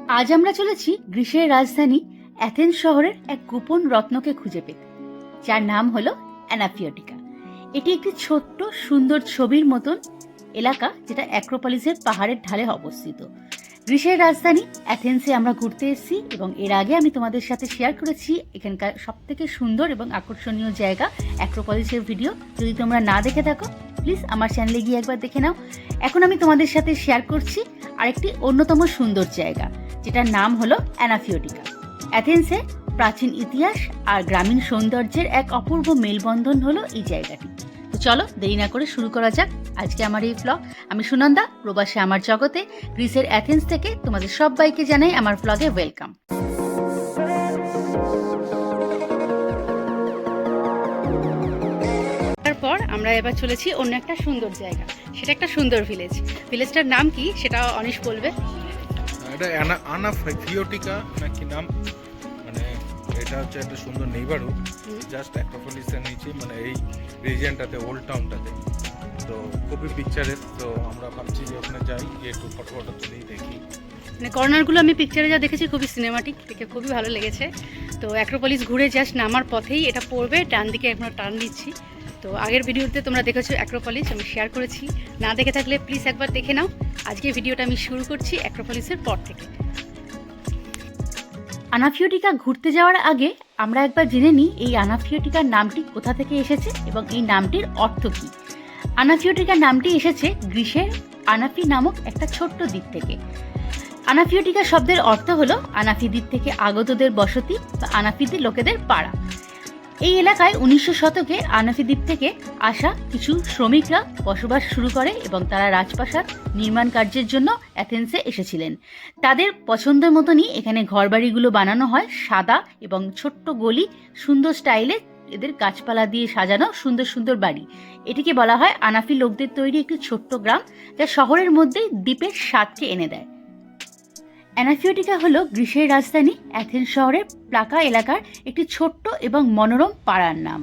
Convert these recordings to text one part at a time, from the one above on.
আজ আমরা চলেছি গ্রিসের রাজধানী অ্যাথেন্স শহরের এক গোপন রত্নকে খুঁজে পেতে, যার নাম হলো অ্যানাফিওটিকা। এটি একটি ছোট্ট সুন্দর ছবির মতন এলাকা, যেটা অ্যাক্রোপলিসের পাহাড়ের ঢালে অবস্থিত। গ্রিসের রাজধানী অ্যাথেন্সে আমরা ঘুরতে এসেছি এবং এর আগে আমি তোমাদের সাথে শেয়ার করেছি এখানকার সবথেকে সুন্দর এবং আকর্ষণীয় জায়গা অ্যাক্রোপলিসের ভিডিও। যদি তোমরা না দেখে থাকো, প্লিজ আমার চ্যানেলে গিয়ে একবার দেখে নাও। এখন আমি তোমাদের সাথে শেয়ার করছি আরেকটি অন্যতম সুন্দর জায়গা, যেটার নাম হলো অ্যানাফিওটিকা। অ্যাথেন্সে প্রাচীন ইতিহাস আর গ্রামীণ সৌন্দর্যের এক অপূর্ব মেলবন্ধন হলো এই জায়গাটি। তো চলো দেরি না করে শুরু করা যাক আজকে আমার এই ব্লগ। আমি সুনন্দা, প্রবাসে আমার জগতে, গ্রিসের অ্যাথেন্স থেকে তোমাদের সবাইকে জানাই আমার ব্লগে ওয়েলকাম। তারপর আমরা এবার চলেছি অন্য একটা সুন্দর জায়গা, সেটা একটা সুন্দর ভিলেজ। ভিলেজটার নাম কি সেটা অনিশ বলবে। এটা অ্যানাফিওটিকা নাকি নাম, মানে এটা হচ্ছে একটা সুন্দর নেইবারহুড জাস্ট অ্যাক্রোপলিসের নিচে, মানে এই রিজিয়নটাতে, ওল্ড টাউনটাতে। তো খুবই পিকচারের। তো আমরা ভাবছি যে ওখানে যাই, গিয়ে একটু ফটো তুলেই দেখি। মানে কর্নারগুলো আমি পিকচারে যা দেখেছি খুবই সিনেমাটিক, দেখে খুবই ভালো লেগেছে। তো অ্যাক্রোপলিস ঘুরে জাস্ট নামার পথেই এটা পড়বে, ডান দিকে আমরা টার্ন দিচ্ছি। তো আগের ভিডিওতে তোমরা দেখেছো অ্যাক্রোপলিস, আমি শেয়ার করেছি। না দেখে থাকলে প্লিজ একবার দেখে নাও। আজকে ভিডিওটা আমি শুরু করছি অ্যাক্রোপলিসের পর থেকে। অ্যানাফিওটিকা ঘুরতে যাওয়ার আগে আমরা একবার জেনে নিই এই অ্যানাফিওটিকার নামটি কোথা থেকে এসেছে এবং এই নামটির অর্থ কী। অ্যানাফিওটিকার নামটি এসেছে গ্রিসের আনাফি নামক একটা ছোট্ট দ্বীপ থেকে। অ্যানাফিওটিকা শব্দের অর্থ হলো আনাফি দ্বীপ থেকে আগতদের বসতি বা আনাফিদের লোকেদের পাড়া। এই এলাকায় 1900 শতকে আনাফি দ্বীপ থেকে আসা কিছু শ্রমিকরা বসবাস শুরু করে এবং তারা রাজপ্রাসাদ নির্মাণ কার্যের জন্য অ্যাথেন্সে এসেছিলেন। তাদের পছন্দের মতনই এখানে ঘরবাড়িগুলো বানানো হয়, সাদা এবং ছোট্ট গলি, সুন্দর স্টাইলে এদের গাছপালা দিয়ে সাজানো সুন্দর সুন্দর বাড়ি। এটিকে বলা হয় আনাফি লোকদের তৈরি একটি ছোট্ট গ্রাম, যা শহরের মধ্যেই দ্বীপের স্বাদকে এনে দেয়। অ্যানাফিওটিকা হলো গ্রিসের রাজধানী অ্যাথেন্স শহরের প্লাকা এলাকার একটি ছোট্ট এবং মনোরম পাড়ার নাম।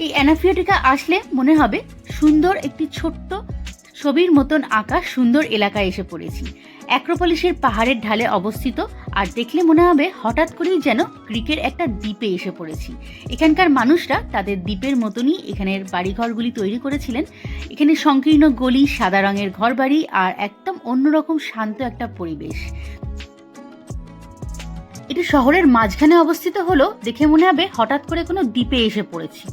এই অ্যানাফিওটিকা আসলে মনে হবে সুন্দর একটি ছোট্ট ছবির মতন আঁকা সুন্দর এলাকায় এসে পড়েছি। অ্যাক্রোপলিসের পাহাড়ের ঢালে অবস্থিত, আর দেখলে মনে হবে হঠাৎ করেই যেন গ্রিকের একটা দ্বীপে এসে পড়েছি। এখানকার মানুষরা তাদের দ্বীপের মতনই এখানের বাড়িঘরগুলি তৈরি করেছিলেন। এখানে সংকীর্ণ গলি, সাদা রঙের ঘরবাড়ি আর একদম অন্যরকম শান্ত একটা পরিবেশ। এটি শহরের মাঝখানে অবস্থিত হলো দেখে মনে হবে হঠাৎ করে কোনো দ্বীপে এসে পড়েছি।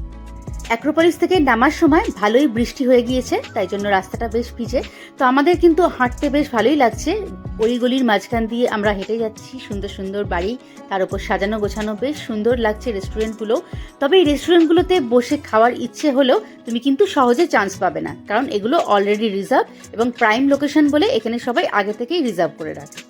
অ্যাক্রোপলিস থেকে নামার সময় ভালোই বৃষ্টি হয়ে গিয়েছে, তাই জন্য রাস্তাটা বেশ ভিজে। তো আমাদের কিন্তু হাঁটতে বেশ ভালোই লাগছে। গলির মাঝখান দিয়ে আমরা হেঁটে যাচ্ছি, সুন্দর সুন্দর বাড়ি, তার উপর সাজানো গোছানো, বেশ সুন্দর লাগছে রেস্টুরেন্টগুলো। তবে এই রেস্টুরেন্টগুলোতে বসে খাওয়ার ইচ্ছে হলেও তুমি কিন্তু সহজে চান্স পাবে না, কারণ এগুলো অলরেডি রিজার্ভ এবং প্রাইম লোকেশন বলে এখানে সবাই আগে থেকেই রিজার্ভ করে রাখে।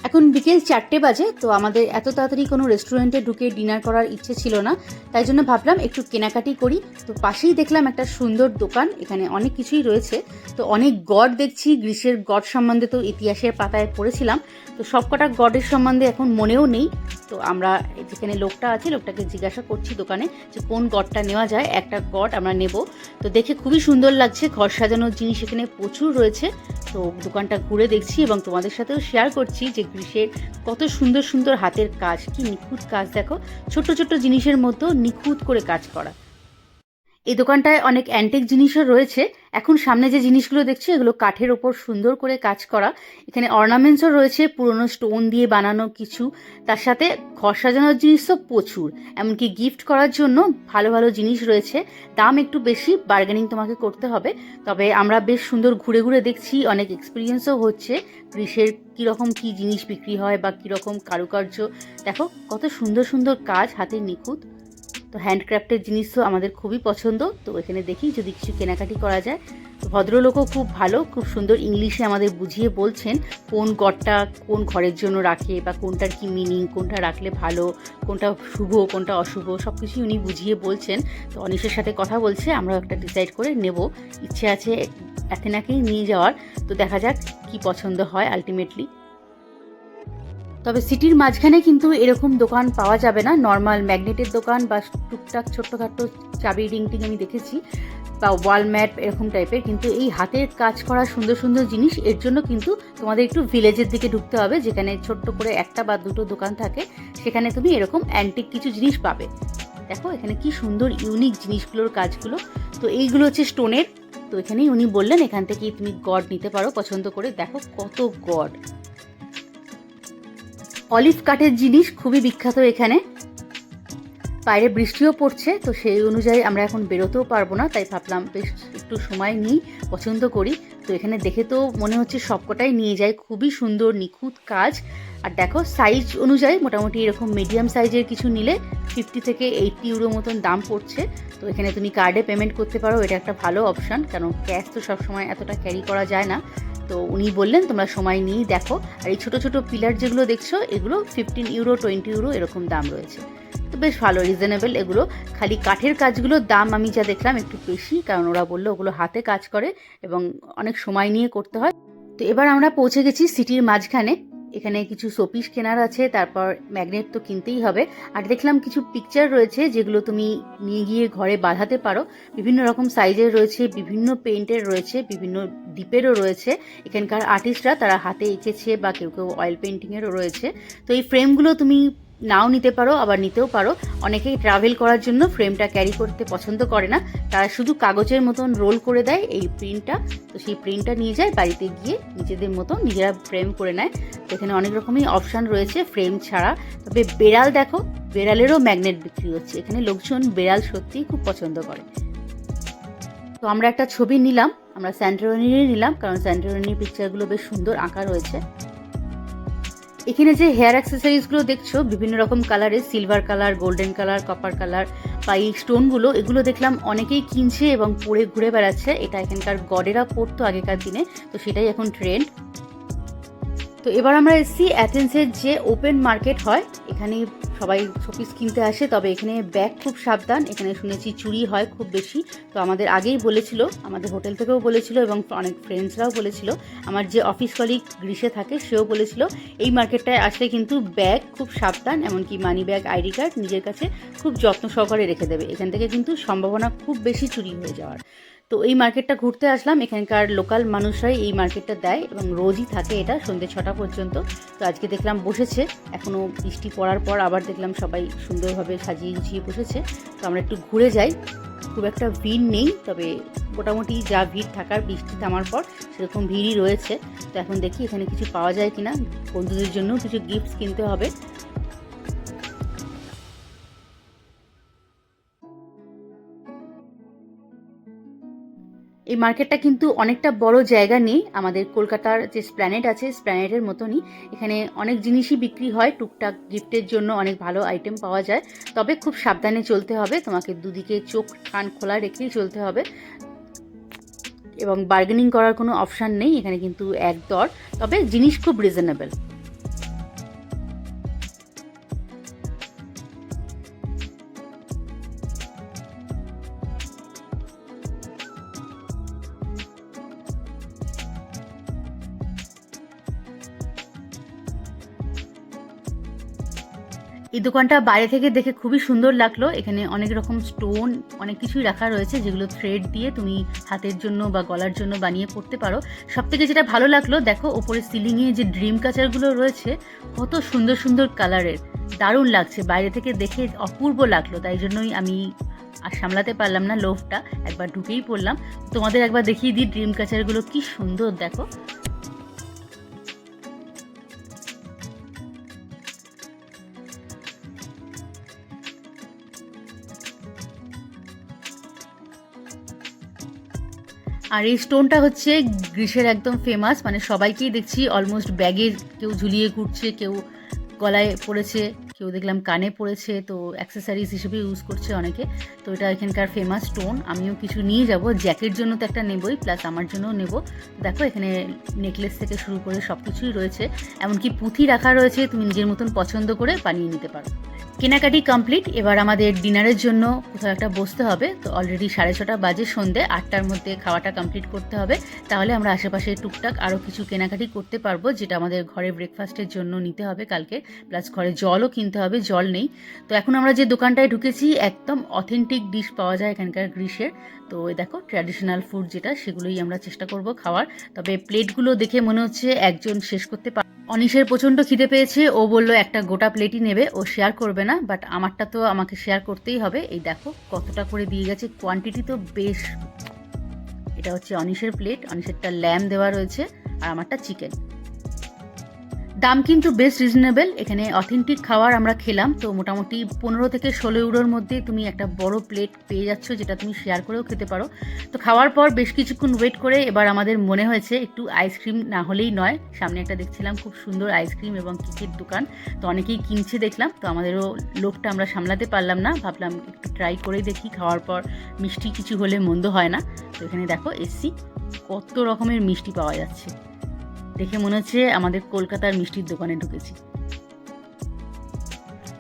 এখন বিকেল 4টে বাজে, তো আমাদের এত তাড়াতাড়ি কোনো রেস্টুরেন্টে ঢুকে ডিনার করার ইচ্ছে ছিল না, তাই জন্য ভাবলাম একটু কেনাকাটি করি। তো পাশেই দেখলাম একটা সুন্দর দোকান, এখানে অনেক কিছুই রয়েছে। তো অনেক গড দেখছি, গ্রিসের গড সম্বন্ধে তো ইতিহাসের পাতায় পড়েছিলাম, তো সবকটা গডের সম্বন্ধে এখন মনেও নেই। তো আমরা যেখানে লোকটা আছে, লোকটাকে জিজ্ঞাসা করছি দোকানে যে কোন গডটা নেওয়া যায়, একটা গড আমরা নেব। তো দেখে খুবই সুন্দর লাগছে, ঘর সাজানোর জিনিস এখানে প্রচুর রয়েছে। তো দোকানটা ঘুরে দেখছি এবং তোমাদের সাথেও শেয়ার করছি যে গ্রিসের কত সুন্দর সুন্দর হাতের কাজ, কি নিখুঁত কাজ দেখো, ছোট ছোট জিনিসের মতো নিখুঁত করে কাজ করা। এই দোকানটায় অনেক অ্যান্টিক জিনিসও রয়েছে। এখন সামনে যে জিনিসগুলো দেখছি এগুলো কাঠের ওপর সুন্দর করে কাজ করা। এখানে অর্নামেন্টসও রয়েছে, পুরনো স্টোন দিয়ে বানানো কিছু, তার সাথে ঘর সাজানোর জিনিসও প্রচুর, এমনকি গিফট করার জন্য ভালো ভালো জিনিস রয়েছে। দাম একটু বেশি, বার্গেনিং তোমাকে করতে হবে। তবে আমরা বেশ সুন্দর ঘুরে ঘুরে দেখছি, অনেক এক্সপিরিয়েন্সও হচ্ছে গ্রিসের কীরকম কী জিনিস বিক্রি হয় বা কীরকম কারুকার্য। দেখো কত সুন্দর সুন্দর কাজ, হাতের নিখুঁত। তো হ্যান্ডক্রাফটের জিনিসও আমাদের খুবই পছন্দ। তো এখানে দেখি যদি কিছু কেনাকাটি করা যায়। তো ভদ্রলোকও খুব ভালো, খুব সুন্দর ইংলিশে আমাদের বুঝিয়ে বলছেন কোন গডটা কোন ঘরের জন্য রাখে বা কোনটার কি মিনিং, কোনটা রাখলে ভালো, কোনটা শুভ, কোনটা অশুভ, সব কিছুই উনি বুঝিয়ে বলছেন। তো অনিশের সাথে কথা বলছে, আমরাও একটা ডিসাইড করে নেব। ইচ্ছে আছে অ্যাথেনাকেই নিয়ে যাওয়ার। তো দেখা যাক কি পছন্দ হয় আলটিমেটলি। তবে সিটির মাঝখানে কিন্তু এরকম দোকান পাওয়া যাবে না। নর্মাল ম্যাগনেটের দোকান বা টুকটাক ছোট্টখাটো চাবি রিং টিং আমি দেখেছি, বা ওয়াল ম্যাট এরকম টাইপের, কিন্তু এই হাতের কাজ করা সুন্দর সুন্দর জিনিস এর জন্য কিন্তু তোমাদের একটু ভিলেজের দিকে ঢুকতে হবে, যেখানে ছোট্ট করে একটা বা দুটো দোকান থাকে, সেখানে তুমি এরকম অ্যান্টিক কিছু জিনিস পাবে। দেখো এখানে কি সুন্দর ইউনিক জিনিসগুলোর কাজগুলো। তো এইগুলো হচ্ছে স্টোনের। তো এখানেই উনি বললেন এখান থেকেই তুমি গড নিতে পারো পছন্দ করে। দেখো কত গড। অলিভ কাঠের জিনিস খুবই বিখ্যাত এখানে। বাইরে বৃষ্টিও পড়ছে, তো সেই অনুযায়ী আমরা এখন বেরোতেও পারবো না, তাই ভাবলাম বেশ একটু সময় নিই, পছন্দ করি। তো এখানে দেখে তো মনে হচ্ছে সবকটাই নিয়ে যাই, খুবই সুন্দর নিখুঁত কাজ। আর দেখো সাইজ অনুযায়ী মোটামুটি এরকম মিডিয়াম সাইজের কিছু নিলে 50 থেকে 80 ইউরো মতন দাম পড়ছে। তো এখানে তুমি কার্ডে পেমেন্ট করতে পারো, এটা একটা ভালো অপশান, কারণ ক্যাশ তো সবসময় এতটা ক্যারি করা যায় না। তো উনি বললেন তোমরা সময় নিয়েই দেখো। আর এই ছোটো ছোটো পিলার যেগুলো দেখছো এগুলো 15 ইউরো 20 ইউরো এরকম দাম রয়েছে। তো বেশ ভালো, রিজনেবল এগুলো। খালি কাঠের কাজগুলোর দাম আমি যা দেখলাম একটু বেশি, কারণ ওরা বললো ওগুলো হাতে কাজ করে এবং অনেক সময় নিয়ে করতে হয়। তো এবার আমরা পৌঁছে গেছি সিটির মাঝখানে। এখানে কিছু শোপিস কেনার আছে, তারপর ম্যাগনেট তো কিনতেই হবে। আর দেখলাম কিছু পিকচার রয়েছে যেগুলো তুমি নিয়ে গিয়ে ঘরে বাঁধাতে পারো। বিভিন্ন রকম সাইজের রয়েছে, বিভিন্ন পেইন্টের রয়েছে, বিভিন্ন ডিপেরও রয়েছে। এখানকার আর্টিস্টরা তারা হাতে এঁকেছে, বা কেউ কেউ অয়েল পেন্টিংয়েরও রয়েছে। তো এই ফ্রেমগুলো তুমি নাও নিতে পারো, আবার নিতেও পারো। অনেকেই ট্রাভেল করার জন্য ফ্রেমটা ক্যারি করতে পছন্দ করে না, তারা শুধু কাগজের মতন রোল করে দেয় এই প্রিন্টটা। তো সেই প্রিন্টটা নিয়ে যায়, বাড়িতে গিয়ে নিজেদের মতো নিজেরা ফ্রেম করে নেয়। তো এখানে অনেক রকমই অপশান রয়েছে ফ্রেম ছাড়া। তবে বেড়াল দেখো, বেড়ালেরও ম্যাগনেট বিক্রি হচ্ছে। এখানে লোকজন বেড়াল সত্যিই খুব পছন্দ করে। তো আমরা একটা ছবি নিলাম, আমরা স্যান্টোরিনিরই নিলাম, কারণ স্যান্টোরিনির পিকচারগুলো বেশ সুন্দর আঁকা রয়েছে। এখানে যে হেয়ার অ্যাক্সেসরিজগুলো দেখছো বিভিন্ন রকম কালারের, silver colour, golden colour, copper colour, বা এই স্টোনগুলো, এগুলো দেখলাম অনেকেই কিনছে এবং পরে ঘুরে বেড়াচ্ছে। এটা এখানকার গডেরা পরতো আগেকার দিনে, তো সেটাই এখন ট্রেন্ড। তো এবার আমরা এসেছি অ্যাথেন্সের যে ওপেন মার্কেট হয়, এখানে সবাই শোপিস কিনতে আসে। তবে এখানে ব্যাগ খুব সাবধান, এখানে শুনেছি চুরি হয় খুব বেশি। তো আমাদের আগেই বলেছিল, আমাদের হোটেল থেকেও বলেছিল এবং অনেক ফ্রেন্ডসরাও বলেছিল। আমার যে অফিস কলিগ গ্রিসে থাকে সেও বলেছিল এই মার্কেটটায় আসলে কিন্তু ব্যাগ খুব সাবধান, এমনকি মানি ব্যাগ, আইডি কার্ড নিজের কাছে খুব যত্ন সহকারে রেখে দেবে। এখান থেকে কিন্তু সম্ভাবনা খুব বেশি চুরি হয়ে যাওয়ার। তো এই মার্কেটটা ঘুরতে আসলাম। এখানকার লোকাল মানুষরাই এই মার্কেটটা দেয় এবং রোজই থাকে এটা সন্ধ্যে 6টা পর্যন্ত। তো আজকে দেখলাম বসেছে, এখনও বৃষ্টি পড়ার পর আবার দেখলাম সবাই সুন্দরভাবে সাজিয়ে গুছিয়ে বসেছে। তো আমরা একটু ঘুরে যাই। খুব একটা ভিড় নেই, তবে মোটামুটি যা ভিড় থাকার বৃষ্টি থামার পর সেরকম ভিড়ই রয়েছে। তো এখন দেখি এখানে কিছু পাওয়া যায় কিনা, বন্ধুদের জন্য কিছু গিফটস কিনতে হবে। এই মার্কেটটা কিন্তু অনেকটা বড় জায়গা নেই, আমাদের কলকাতার যে স্প্ল্যানেড আছে স্প্ল্যানেডের মতনই। এখানে অনেক জিনিসই বিক্রি হয়, টুকটাক গিফটের জন্য অনেক ভালো আইটেম পাওয়া যায়। তবে খুব সাবধানে চলতে হবে, তোমাকে দুদিকে চোখ কান খোলা রেখেই চলতে হবে, এবং বার্গেনিং করার কোনো অপশান নেই এখানে, কিন্তু এক দর। তবে জিনিস খুব রিজনেবল। এই দোকানটা বাইরে থেকে দেখে খুবই সুন্দর লাগলো। এখানে অনেক রকম স্টোন, অনেক কিছুই রাখা রয়েছে যেগুলো থ্রেড দিয়ে তুমি হাতের জন্য বা গলার জন্য বানিয়ে পড়তে পারো। সব থেকে যেটা ভালো লাগলো, দেখো ওপরে সিলিংয়ে যে ড্রিম কাচারগুলো রয়েছে কত সুন্দর সুন্দর কালারের, দারুণ লাগছে। বাইরে থেকে দেখে অপূর্ব লাগলো, তাই জন্যই আমি আর সামলাতে পারলাম না লোভটা, একবার ঢুকেই পড়লাম। তোমাদের একবার দেখিয়ে দিই ড্রিম কাচারগুলো কি সুন্দর দেখো। আর এই স্টোনটা হচ্ছে গ্রিসের একদম ফেমাস, মানে সবাইকেই দেখছি অলমোস্ট ব্যাগে কেউ ঝুলিয়ে ঘুরছে, কেউ গলায় পড়েছে, কেউ দেখলাম কানে পড়েছে, তো অ্যাক্সেসরিজ হিসেবে ইউজ করছে অনেকে। তো এটা এখানকার ফেমাস স্টোন। আমিও কিছু নিয়ে যাব, জ্যাকের জন্য তো একটা নেবই, প্লাস আমার জন্যও নেব। দেখো এখানে নেকলেস থেকে শুরু করে সব কিছুই রয়েছে, এমনকি পুঁথি রাখা রয়েছে, তুমি নিজের মতন পছন্দ করে বানিয়ে নিতে পারো। কেনাকাটি কমপ্লিট। এবার আমাদের ডিনারের জন্য কোথাও একটা বসতে হবে। তো অলরেডি 6:30 বাজে, সন্ধ্যে 8টার মধ্যে খাওয়াটা কমপ্লিট করতে হবে, তাহলে আমরা আশেপাশে টুকটাক আরও কিছু কেনাকাটি করতে পারবো, যেটা আমাদের ঘরে ব্রেকফাস্টের জন্য নিতে হবে কালকে। প্লাস ঘরে জলও কিনতে হবে, জল নেই। তো এখন আমরা যে দোকানটায় ঢুকেছি, একদম অথেন্টিক ডিশ পাওয়া যায় এখানকার গ্রিসের। তো দেখো ট্র্যাডিশনাল ফুড যেটা, সেগুলোই আমরা চেষ্টা করব খাওয়ার। তবে প্লেটগুলো দেখে মনে হচ্ছে একজন শেষ করতে পারে। অনিশের প্রচণ্ড খিদে পেয়েছে, ও বললো একটা গোটা প্লেটই নেবে, ও শেয়ার করবে না, বাট আমারটা তো আমাকে শেয়ার করতেই হবে। এই দেখো কতটা করে দিয়ে গেছে, কোয়ান্টিটি তো বেশ। এটা হচ্ছে অনিশের প্লেট, অনিশেরটা ল্যাম দেওয়া রয়েছে আর আমারটা চিকেন। দাম কিন্তু বেশ রিজনেবল। এখানে অথেন্টিক খাবার আমরা খেলাম, তো মোটামুটি 15 থেকে 16 ইউরোর মধ্যে তুমি একটা বড় প্লেট পেয়ে যাচ্ছ, যেটা তুমি শেয়ার করেও খেতে পারো। তো খাওয়ার পর বেশ কিছুক্ষণ ওয়েট করে এবার আমাদের মনে হয়েছে একটু আইসক্রিম না হলেই নয়। সামনে একটা দেখছিলাম খুব সুন্দর আইসক্রিম এবং কেকের দোকান, তো অনেকেই কিনছে দেখলাম। তো আমাদেরও লোকটা আমরা সামলাতে পারলাম না, ভাবলাম একটু ট্রাই করে দেখি। খাওয়ার পর মিষ্টি কিছু হলে মন্দ হয় না। তো এখানে দেখো এসছি, কত রকমের মিষ্টি পাওয়া যাচ্ছে, দেখে মনে হচ্ছে আমাদের কলকাতার মিষ্টির দোকানে ঢুকেছি।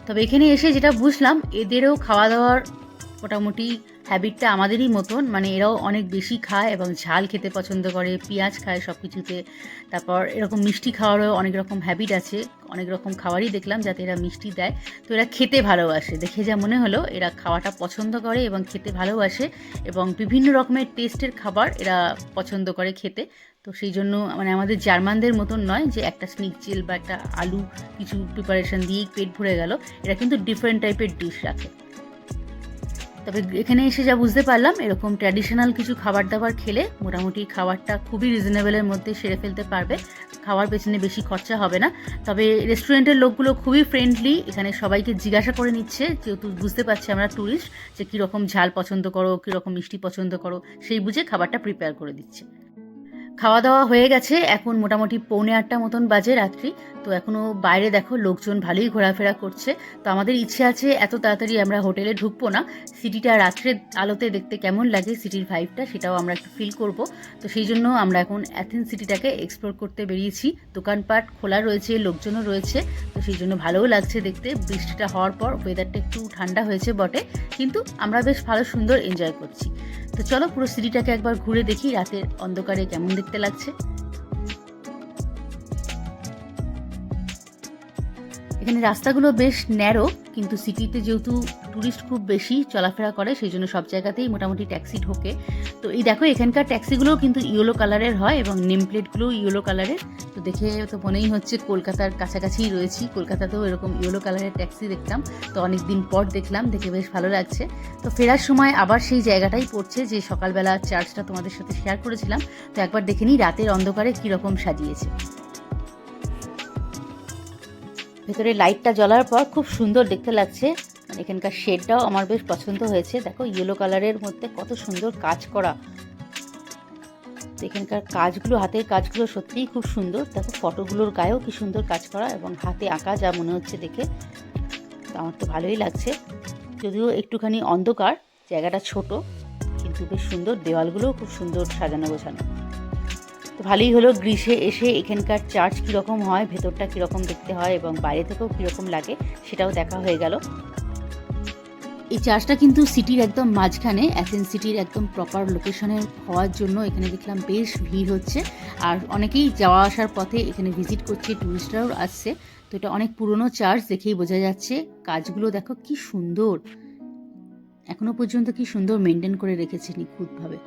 তবে এখানে এসে যেটা বুঝলাম, এদেরও খাওয়া দাওয়ার মোটামুটি হ্যাবিটটা আমাদেরই মতন, মানে এরাও অনেক বেশি খায় এবং ঝাল খেতে পছন্দ করে, পেঁয়াজ খায় সব কিছুতে। তারপর এরকম মিষ্টি খাওয়ারও অনেক রকম হ্যাবিট আছে, অনেক রকম খাবারই দেখলাম যাতে এরা মিষ্টি দেয়। তো এরা খেতে ভালোবাসে, দেখে যা মনে হলো এরা খাওয়াটা পছন্দ করে এবং খেতে ভালোবাসে, এবং বিভিন্ন রকমের টেস্টের খাবার এরা পছন্দ করে খেতে। তো সেই জন্য মানে আমাদের জার্মানদের মতন নয় যে একটা স্নিকচেল বা একটা আলু কিছু প্রিপারেশন দিয়েই পেট ভরে গেল, এরা কিন্তু ডিফারেন্ট টাইপের ডিশ রাখে। তবে এখানে এসে যা বুঝতে পারলাম, এরকম ট্র্যাডিশনাল কিছু খাবার দাবার খেলে মোটামুটি খাবারটা খুবই রিজনেবলের মধ্যে সেরে ফেলতে পারবে, খাওয়ার পেছনে বেশি খরচা হবে না। তবে রেস্টুরেন্টের লোকগুলো খুবই ফ্রেন্ডলি, এখানে সবাইকে জিজ্ঞাসা করে নিচ্ছে, যেহেতু বুঝতে পারছি আমরা ট্যুরিস্ট, যে কীরকম ঝাল পছন্দ করো, কীরকম মিষ্টি পছন্দ করো, সেই বুঝে খাবারটা প্রিপেয়ার করে দিচ্ছে। খাওয়া দাওয়া হয়ে গেছে, এখন মোটামুটি 7:45 মতন বাজে রাত্রি। তো এখনও বাইরে দেখো লোকজন ভালোই ঘোরাফেরা করছে। তো আমাদের ইচ্ছে আছে এত তাড়াতাড়ি আমরা হোটেলে ঢুকবো না, সিটিটা রাত্রের আলোতে দেখতে কেমন লাগে, সিটির ভাইবটা সেটাও আমরা একটু ফিল করব। তো সেই জন্য আমরা এখন অ্যাথেন্স সিটিটাকে এক্সপ্লোর করতে বেরিয়েছি। দোকানপাট খোলা রয়েছে, লোকজনও রয়েছে, তো সেই জন্য ভালোও লাগছে দেখতে। বৃষ্টিটা হওয়ার পর ওয়েদারটা একটু ঠান্ডা হয়েছে বটে, কিন্তু আমরা বেশ ভালো সুন্দর এনজয় করছি। তো চলো পুরো সিটিটাকে একবার ঘুরে দেখি রাতের অন্ধকারে কেমন দেখতে লাগছে। এখানে রাস্তাগুলো বেশ ন্যারো, কিন্তু সিটিতে যেহেতু ট্যুরিস্ট খুব বেশি চলাফেরা করে, সেই জন্য সব জায়গাতেই মোটামুটি ট্যাক্সি ঢোকে। তো এই দেখো এখানকার ট্যাক্সিগুলোও কিন্তু ইয়েলো কালারের হয় এবং নেম প্লেটগুলোও ইয়েলো কালারের। তো দেখে তো মনেই হচ্ছে কলকাতার কাছাকাছিই রয়েছি, কলকাতাতেও এরকম ইয়েলো কালারের ট্যাক্সি দেখতাম, তো অনেক দিন পর দেখলাম, দেখে বেশ ভালো লাগছে। তো ফেরার সময় আবার সেই জায়গাটাই পড়ছে যে সকালবেলা চার্চটা তোমাদের সাথে শেয়ার করেছিলাম। তো একবার দেখে নিই রাতের অন্ধকারে কীরকম সাজিয়েছে। ভেতরে লাইটটা জ্বলার পর খুব সুন্দর দেখতে লাগছে, এখানকার শেডটাও আমার বেশ পছন্দ হয়েছে। দেখো ইয়েলো কালারের মধ্যে কত সুন্দর কাজ করা, এখানকার কাজগুলো, হাতের কাজগুলো সত্যিই খুব সুন্দর। দেখো ফটোগুলোর গায়েও কি সুন্দর কাজ করা এবং হাতে আঁকা যা মনে হচ্ছে দেখে, তো আমার তো ভালোই লাগছে। যদিও একটুখানি অন্ধকার, জায়গাটা ছোট, কিন্তু বেশ সুন্দর, দেওয়ালগুলোও খুব সুন্দর সাজানো গোছানো। তো ভালোই হলো গ্রিসে এসে এখানকার চার্চ কীরকম হয়, ভেতরটা কীরকম দেখতে হয় এবং বাইরে থেকেও কীরকম লাগে সেটাও দেখা হয়ে গেল। এই চার্চটা কিন্তু সিটির একদম মাঝখানে, অ্যাথেন্স সিটির একদম প্রপার লোকেশনে হওয়ার জন্য এখানে দেখলাম বেশ ভিড় হচ্ছে, আর অনেকেই যাওয়া আসার পথে এখানে ভিজিট করছে, ট্যুরিস্টরাও আসছে। তো এটা অনেক পুরনো চার্চ, দেখেই বোঝা যাচ্ছে। কাজগুলো দেখো কি সুন্দর, এখনো পর্যন্ত কি সুন্দর মেনটেন করে রেখেছে নিখুঁতভাবে।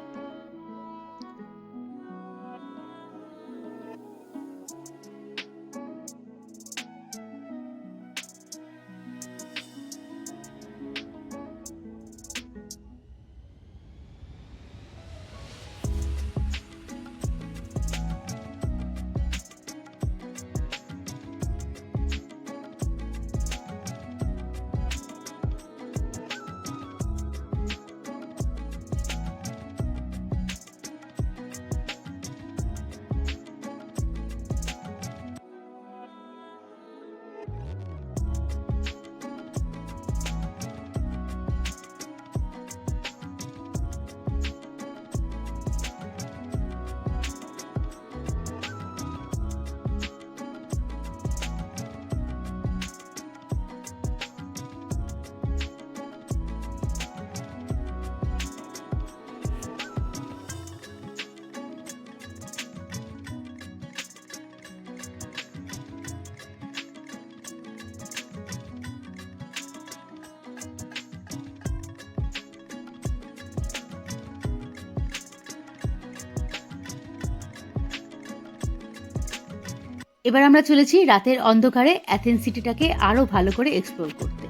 এবার আমরা চলেছি রাতের অন্ধকারে অ্যাথেন্স সিটিটাকে আরো ভালো করে এক্সপ্লোর করতে।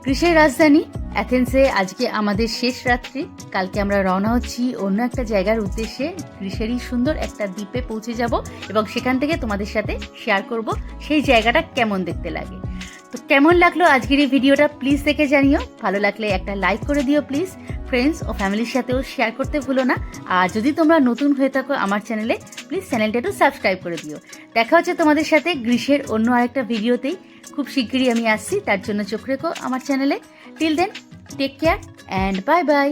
গ্রিসের রাজধানী অ্যাথেন্সে আজকে আমাদের শেষ রাত্রি। কালকে আমরা রওনা হচ্ছি অন্য একটা জায়গার উদ্দেশ্যে। গ্রিসেরই সুন্দর একটা দ্বীপে পৌঁছে যাব এবং সেখান থেকে তোমাদের সাথে শেয়ার করব সেই জায়গাটা কেমন দেখতে লাগে। তো কেমন লাগলো আজকের এই ভিডিওটা প্লিজ দেখে জানিও। ভালো লাগলে একটা লাইক করে দিও প্লিজ। ফ্রেন্ডস ও ফ্যামিলির সাথেও শেয়ার করতে ভুলো না। আর যদি তোমরা নতুন হয়ে থাকো আমার চ্যানেলে, প্লিজ চ্যানেলটা একটু সাবস্ক্রাইব করে দিও। দেখা হচ্ছে তোমাদের সাথে গ্রিসের অন্য আরেকটা ভিডিওতেই। খুব শিগগিরই আমি আসছি, তার জন্য চোখ রেখো আমার চ্যানেলে। Till then, take care and bye by.